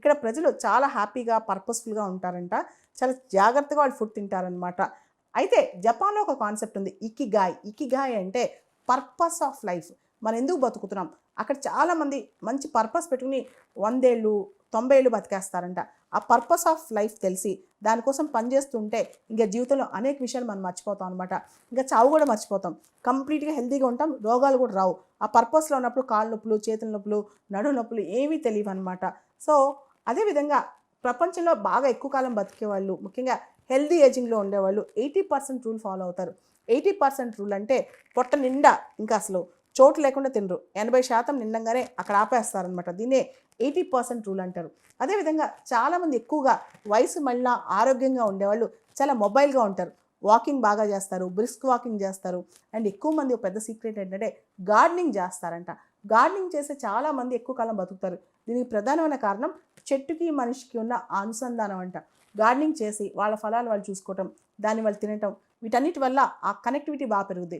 ఇక్కడ ప్రజలు చాలా హ్యాపీగా, పర్పస్‌ఫుల్‌గా ఉంటారంట. చాలా జాగ్రత్తగా వాళ్ళు ఫుడ్ తింటారనమాట. అయితే జపాన్‌లో ఒక కాన్సెప్ట్ ఉంది. ఇకిగాయ్. ఇకిగాయ్ అంటే పర్పస్ ఆఫ్ లైఫ్. మనం ఎందుకు బతుకుతున్నాం? అక్కడ చాలామంది మంచి పర్పస్ పెట్టుకుని 100 ఏళ్ళు, 90 ఏళ్ళు బతికేస్తారంట. ఆ పర్పస్ ఆఫ్ లైఫ్ తెలిసి దానికోసం పనిచేస్తుంటే ఇంక జీవితంలో అనేక విషయాలు మనం మర్చిపోతాం అనమాట. ఇంకా చావు కూడా మర్చిపోతాం. కంప్లీట్‌గా హెల్తీగా ఉంటాం. రోగాలు కూడా రావు. ఆ పర్పస్‌లో ఉన్నప్పుడు కాళ్ళు నొప్పులు, చేతుల నొప్పులు, నడుము నొప్పులు ఏమీ తెలియవనమాట. సో, అదేవిధంగా ప్రపంచంలో బాగా ఎక్కువ కాలం బతికేవాళ్ళు, ముఖ్యంగా హెల్తీ ఏజింగ్‌లో ఉండేవాళ్ళు 80% రూల్ ఫాలో అవుతారు. 80% రూల్ అంటే పొట్ట నిండా ఇంకా అసలు చోటు లేకుండా తినరు. 80% నిండంగానే అక్కడ ఆపేస్తారనమాట. దీన్నే 80% రూల్ అంటారు. అదేవిధంగా చాలామంది ఎక్కువగా వయసు మళ్ళా ఆరోగ్యంగా ఉండేవాళ్ళు చాలా మొబైల్‌గా ఉంటారు. వాకింగ్ బాగా చేస్తారు. బ్రిస్క్ వాకింగ్ చేస్తారు. అండ్ ఎక్కువ మంది ఒక పెద్ద సీక్రెట్ ఏంటంటే గార్డెనింగ్ చేస్తారంట. గార్డెనింగ్ చేస్తే చాలామంది ఎక్కువ కాలం బతుకుతారు. దీనికి ప్రధానమైన కారణం చెట్టుకి, మనిషికి ఉన్న ఆ అనుసంధానం అంట. గార్డెనింగ్ చేసి వాళ్ళ ఫలాలు వాళ్ళు చూసుకోవటం, దాన్ని వాళ్ళు తినటం, వీటన్నిటి వల్ల ఆ కనెక్టివిటీ బాగా పెరుగుద్ది.